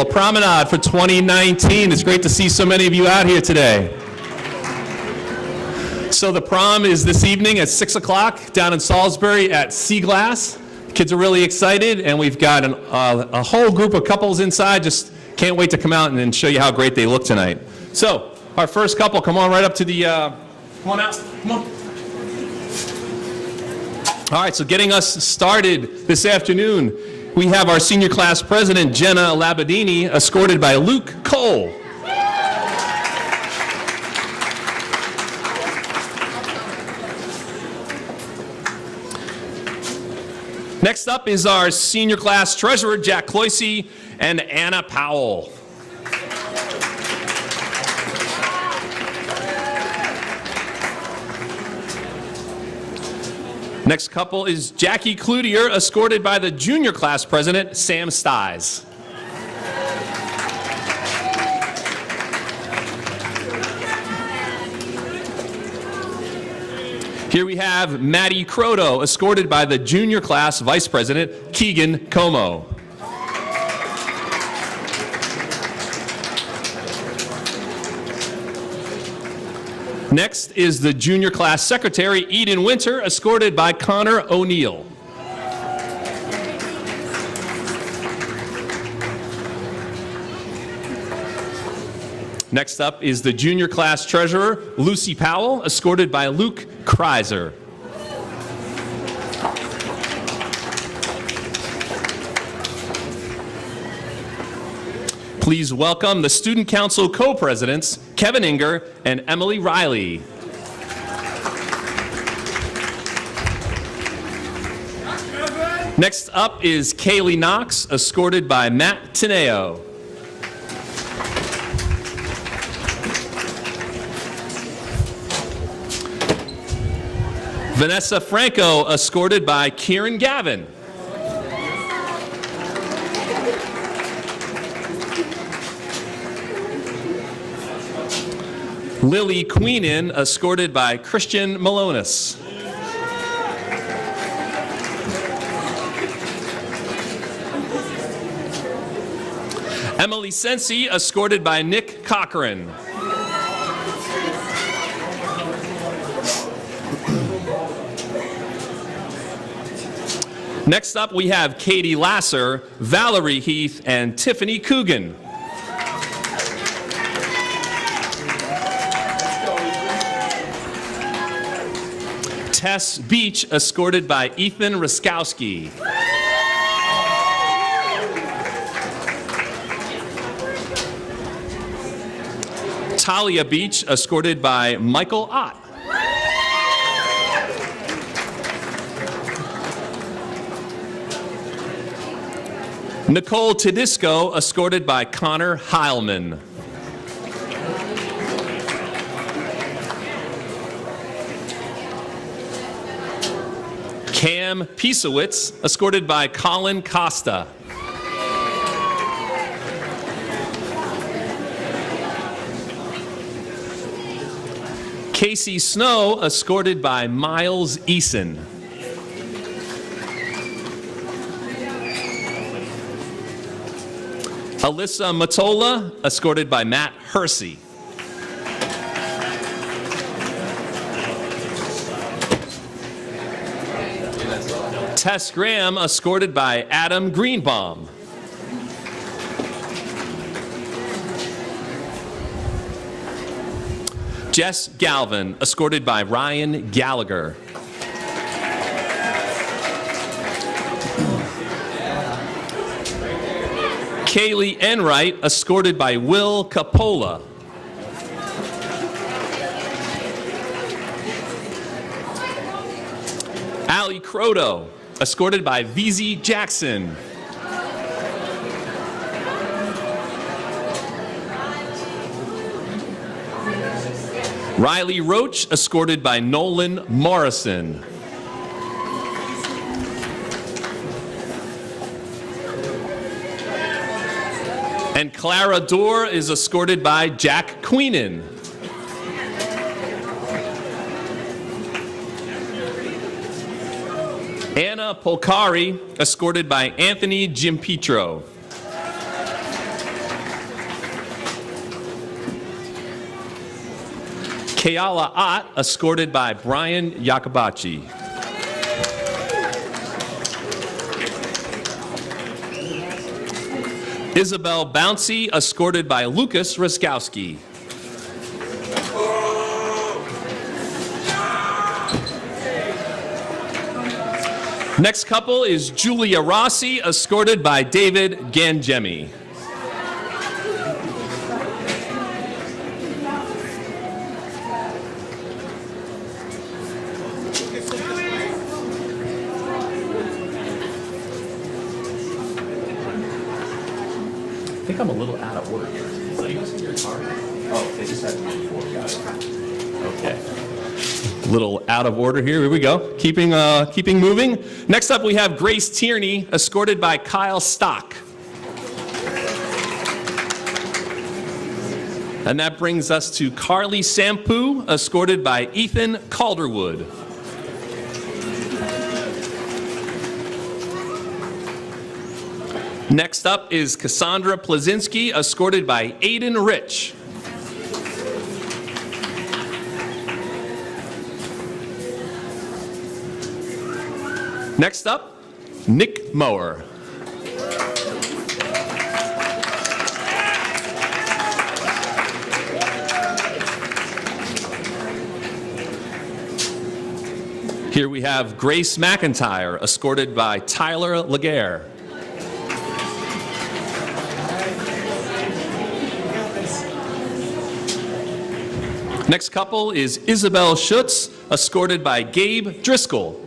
Well, Promenade for 2019. It's great to see so many of you out here today. So the prom is this evening at 6 o'clock down in Salisbury at Sea Glass. Kids are really excited, and we've got a whole group of couples inside. Just can't wait to come out and show you how great they look tonight. So our first couple, come on right up to the, come on out, come on. All right, so getting us started this afternoon, we have our senior class president, Jenna Labadini, escorted by Luke Cole. Next up is our senior class treasurer, Jack Cloyce, and Anna Powell. Next couple is Jackie Cloutier, escorted by the junior class president, Sam Stiles. Here we have Maddie Croto, escorted by the junior class vice president, Keegan Como. Next is the junior class secretary, Eden Winter, escorted by Connor O'Neill. Next up is the junior class treasurer, Lucy Powell, escorted by Luke Kreiser. Please welcome the Student Council co-presidents, Kevin Inger and Emily Riley. Next up is Kaylee Knox, escorted by Matt Teneo. Vanessa Franco, escorted by Kieran Gavin. Lily Queenan, escorted by Christian Malonis. Emily Sensi, escorted by Nick Cochran. Next up, we have Katie Lasser, Valerie Heath, and Tiffany Coogan. Tess Beach, escorted by Ethan Ruskowski. Talia Beach, escorted by Michael Ott. Nicole Tedisco, escorted by Connor Heilman. Cam Piesowitz, escorted by Colin Costa. Casey Snow, escorted by Miles Eason. Alyssa Matola, escorted by Matt Hersey. Tess Graham, escorted by Adam Greenbaum. Jess Galvin, escorted by Ryan Gallagher. Kaylee Enright, escorted by Will Capola. Allie Croto, escorted by VZ Jackson. Riley Roach, escorted by Nolan Morrison. And Clara Dorr is escorted by Jack Queenan. Anna Polcari, escorted by Anthony Gimpetro. Kayala Ott, escorted by Brian Yacobachi. Isabel Bouncy, escorted by Lucas Ruskowski. Next couple is Julia Rossi, escorted by David Gangemi. I think I'm a little out of order here. So you guys in your car? Oh, they just had me before. Got it. Okay. A little out of order here. Here we go. Keeping moving. Next up, we have Grace Tierney, escorted by Kyle Stock. And that brings us to Carly Sampu, escorted by Ethan Calderwood. Next up is Cassandra Plazinski, escorted by Aiden Rich. Next up, Nick Mower. Here we have Grace McIntyre, escorted by Tyler Laguerre. Next couple is Isabel Schutz, escorted by Gabe Driscoll.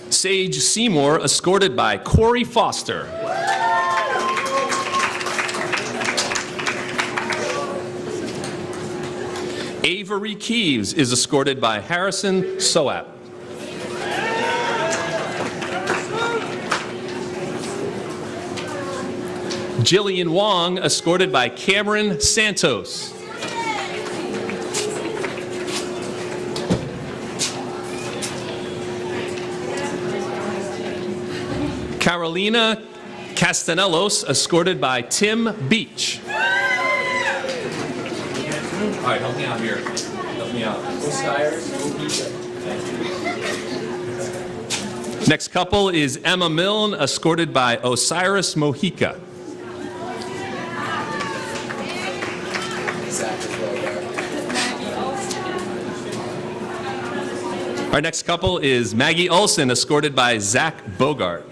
Sage Seymour, escorted by Corey Foster. Avery Keeves is escorted by Harrison Soap. Jillian Wong, escorted by Cameron Santos. Carolina Castanelos, escorted by Tim Beach. All right, help me out here. Help me out. Next couple is Emma Milne, escorted by Osiris Mojica. Our next couple is Maggie Olson, escorted by Zach Bogart.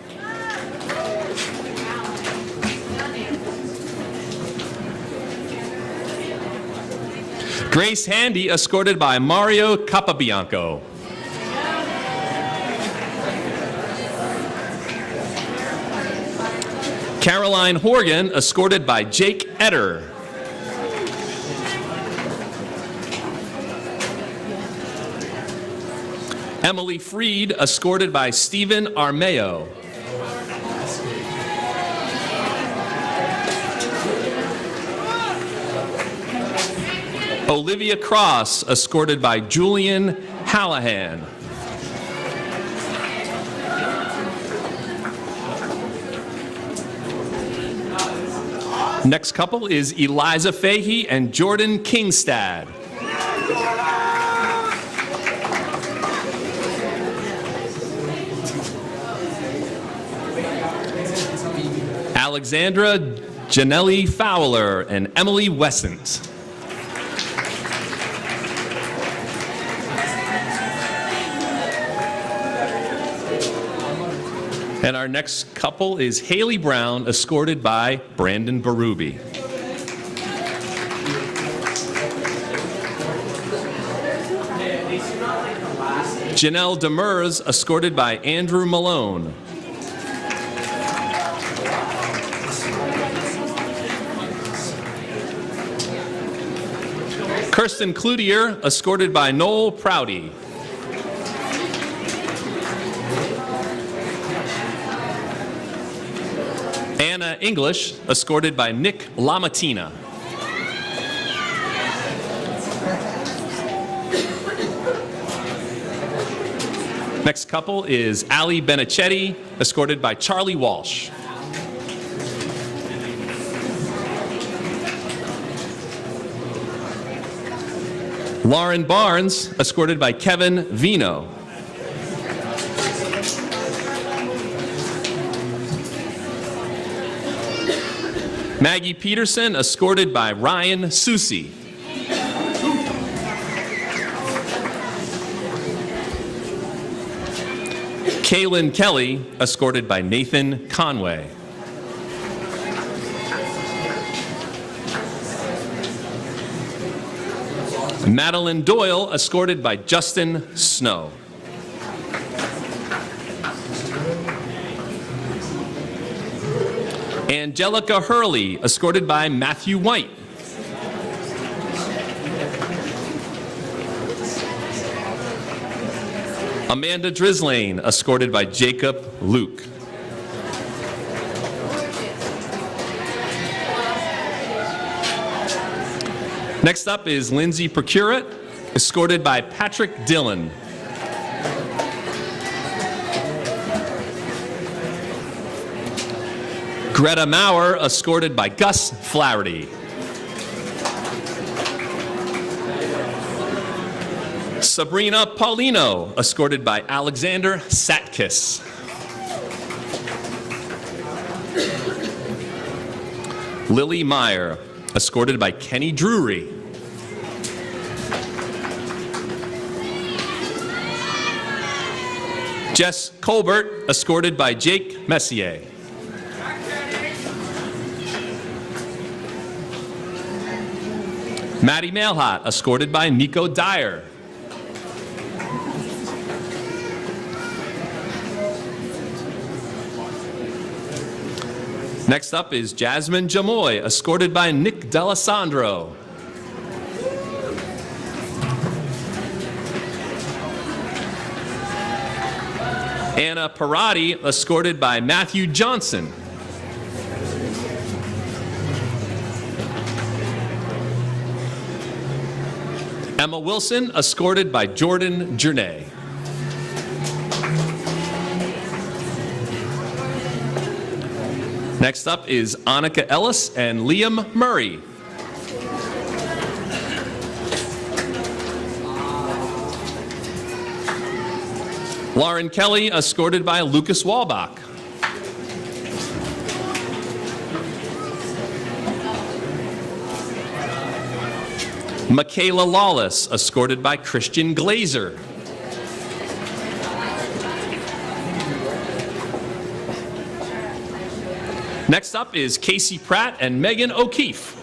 Grace Handy, escorted by Mario Capabianco. Caroline Horgan, escorted by Jake Etter. Emily Freed, escorted by Stephen Armeo. Olivia Cross, escorted by Julian Hallahan. Next couple is Eliza Fahey and Jordan Kingstad. Alexandra Janelli Fowler and Emily Wessent. And our next couple is Haley Brown, escorted by Brandon Berube. Janelle Demers, escorted by Andrew Malone. Kirsten Cloutier, escorted by Noel Prouty. Anna English, escorted by Nick LaMattina. Next couple is Ali Benichetti, escorted by Charlie Walsh. Lauren Barnes, escorted by Kevin Vino. Maggie Peterson, escorted by Ryan Susi. Kaylin Kelly, escorted by Nathan Conway. Madeline Doyle, escorted by Justin Snow. Angelica Hurley, escorted by Matthew White. Amanda Drislane, escorted by Jacob Luke. Next up is Lindsay Procurate, escorted by Patrick Dillon. Greta Maurer, escorted by Gus Flaherty. Sabrina Paulino, escorted by Alexander Satkis. Lily Meyer, escorted by Kenny Drury. Jess Colbert, escorted by Jake Messier. Maddie Mailhot, escorted by Nico Dyer. Next up is Jasmine Jamoy, escorted by Nick D'Alessandro. Anna Parati, escorted by Matthew Johnson. Emma Wilson, escorted by Jordan Journay. Next up is Annika Ellis and Liam Murray. Lauren Kelly, escorted by Lucas Walbach. Michaela Lawless, escorted by Christian Glazer. Next up is Casey Pratt and Megan O'Keefe.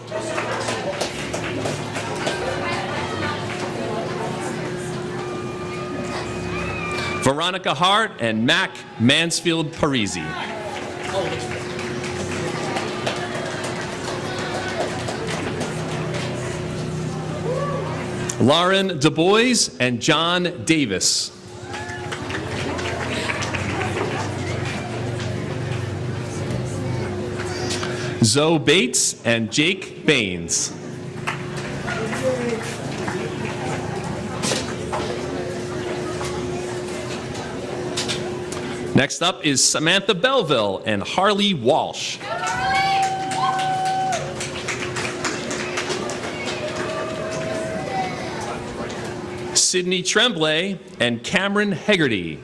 Veronica Hart and Mac Mansfield Parisi. Lauren Du Bois and John Davis. Zoe Bates and Jake Baines. Next up is Samantha Belleville and Harley Walsh. Sydney Tremblay and Cameron Hegarty.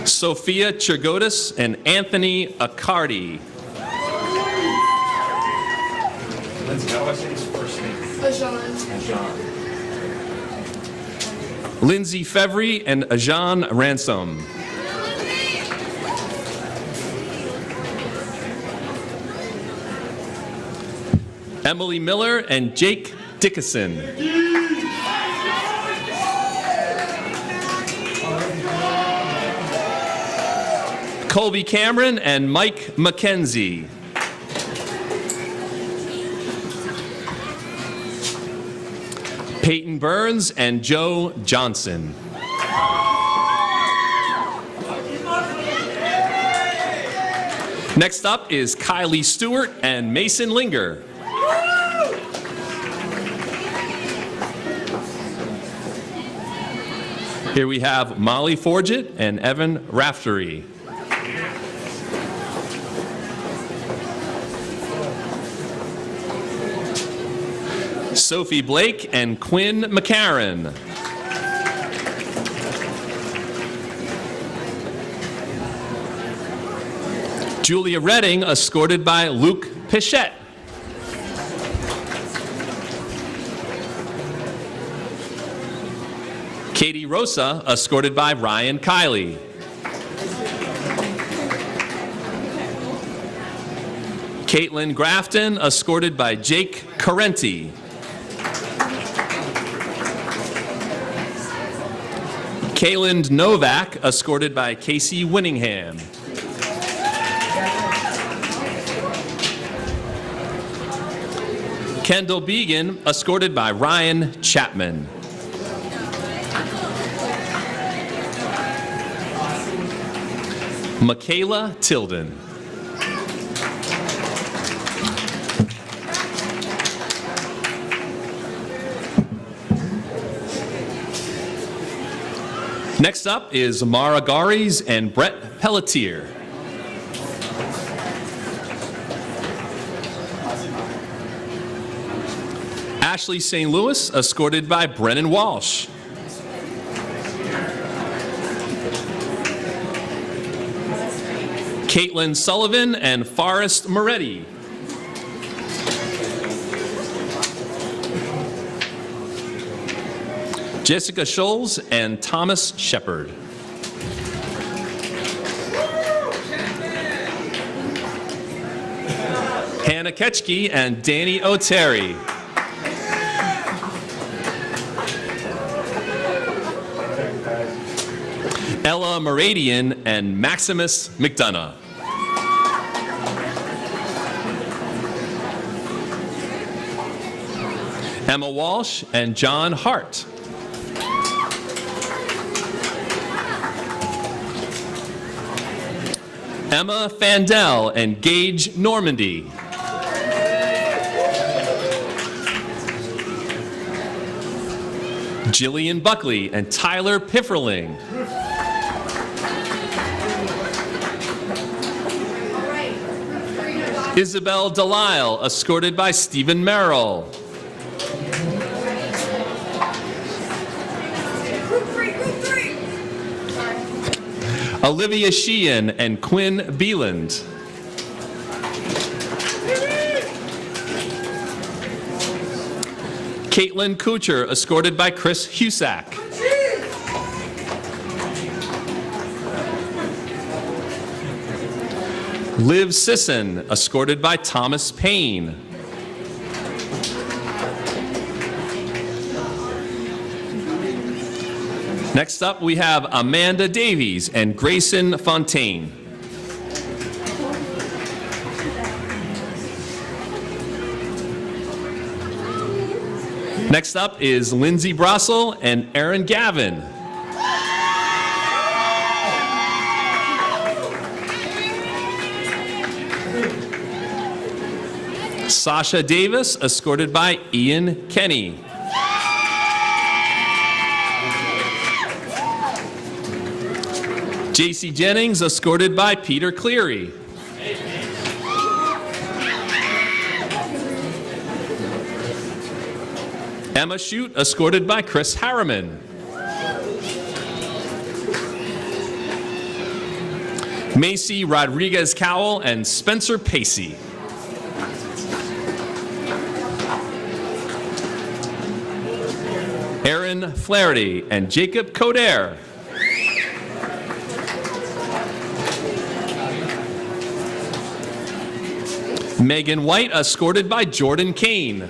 Sophia Chigotis and Anthony Accardi. Lindsay Fevry and Ajan Ransom. Emily Miller and Jake Dickinson. Colby Cameron and Mike McKenzie. Peyton Burns and Joe Johnson. Next up is Kylie Stewart and Mason Linger. Here we have Molly Forget and Evan Raftery. Sophie Blake and Quinn McCarran. Julia Redding, escorted by Luke Pichette. Katie Rosa, escorted by Ryan Kiley. Caitlin Grafton, escorted by Jake Carenti. Kaylin Novak, escorted by Casey Winningham. Kendall Began, escorted by Ryan Chapman. Michaela Tilden. Next up is Mara Garies and Brett Pelletier. Ashley St. Louis, escorted by Brennan Walsh. Caitlin Sullivan and Forrest Moretti. Jessica Scholes and Thomas Shepard. Hannah Ketchke and Danny O'Terry. Ella Moradian and Maximus McDonough. Emma Walsh and John Hart. Emma Fandel and Gage Normandy. Jillian Buckley and Tyler Pifferling. Isabel Delisle, escorted by Stephen Merrill. Olivia Sheehan and Quinn Beeland. Caitlin Kuchar, escorted by Chris Husak. Liv Sisson, escorted by Thomas Payne. Next up, we have Amanda Davies and Grayson Fontaine. Next up is Lindsay Brossel and Aaron Gavin. Sasha Davis, escorted by Ian Kenny. JC Jennings, escorted by Peter Cleary. Emma Shute, escorted by Chris Harriman. Macy Rodriguez Cowell and Spencer Pacey. Aaron Flaherty and Jacob Coder. Megan White, escorted by Jordan Kane.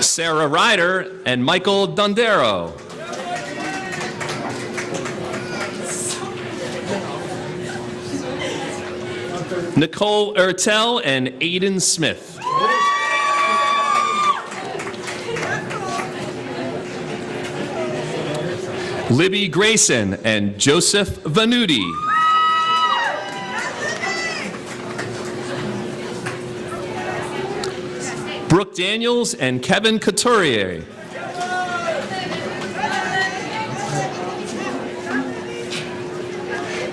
Sarah Ryder and Michael Dondero. Nicole Ertel and Aiden Smith. Libby Grayson and Joseph Vanuti. Brooke Daniels and Kevin Couturier.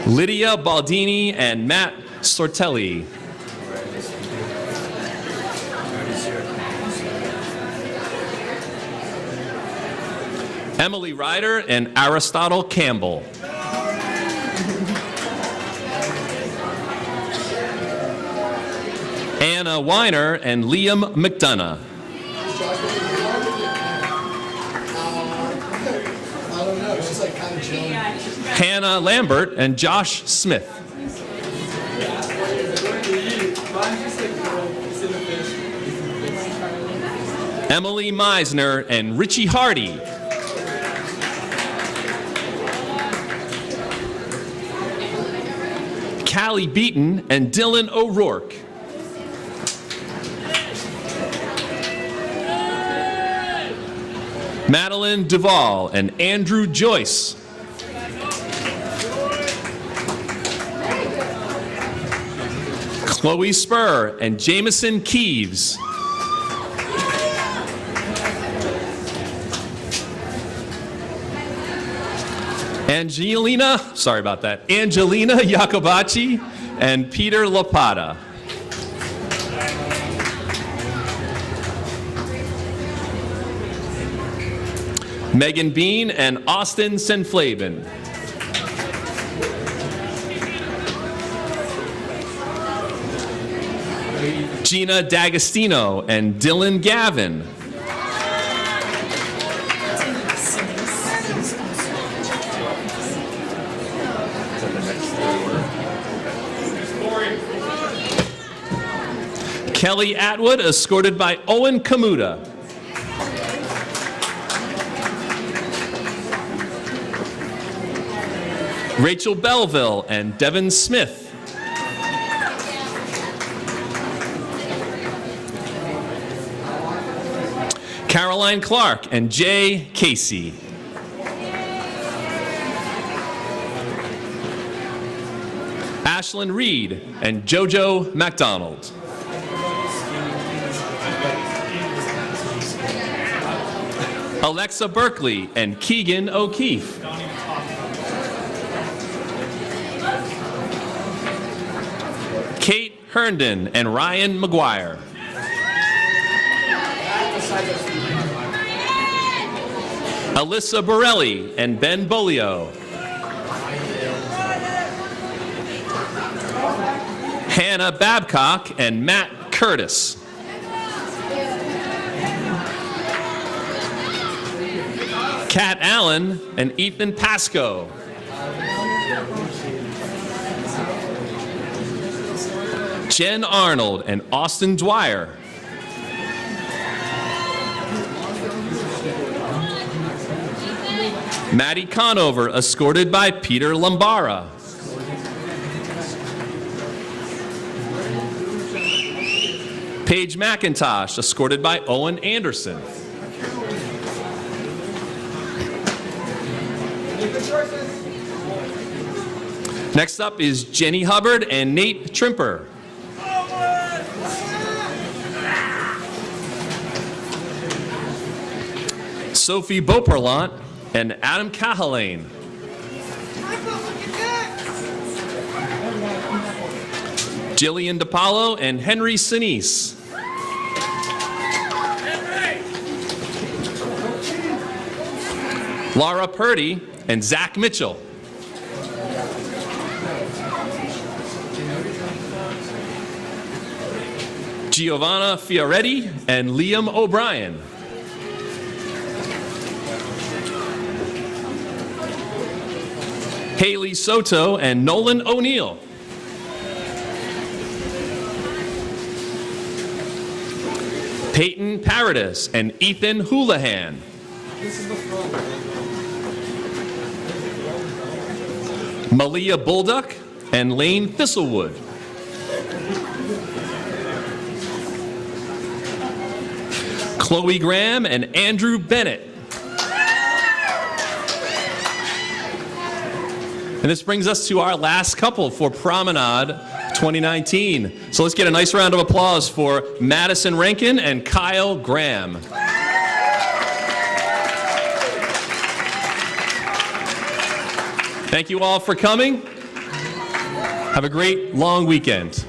Lydia Baldini and Matt Sortelli. Emily Ryder and Aristotle Campbell. Anna Weiner and Liam McDonough. Hannah Lambert and Josh Smith. Emily Meisner and Richie Hardy. Callie Beaton and Dylan O'Rourke. Madeline Duvall and Andrew Joyce. Chloe Spur and Jameson Keeves. Angelina Jacobacci and Peter Lapata. Megan Bean and Austin Senflaben. Gina D'Agostino and Dylan Gavin. Kelly Atwood, escorted by Owen Kamuta. Rachel Belleville and Devin Smith. Caroline Clark and Jay Casey. Ashlyn Reed and JoJo McDonald. Alexa Berkeley and Keegan O'Keefe. Kate Herndon and Ryan McGuire. Alyssa Borelli and Ben Bolio. Hannah Babcock and Matt Curtis. Kat Allen and Ethan Pasco. Jen Arnold and Austin Dwyer. Maddie Conover, escorted by Peter Lombara. Paige McIntosh, escorted by Owen Anderson. Next up is Jenny Hubbard and Nate Trimper. Sophie Beauperlant and Adam Cahalane. Jillian DiPaolo and Henry Sinise. Laura Purdy and Zach Mitchell. Giovanna Fioretti and Liam O'Brien. Haley Soto and Nolan O'Neill. Peyton Paradis and Ethan Houlihan. Malia Bulduck and Lane Thistlewood. Chloe Graham and Andrew Bennett. And this brings us to our last couple for Promenade 2019. So let's get a nice round of applause for Madison Rankin and Kyle Graham. Thank you all for coming. Have a great long weekend.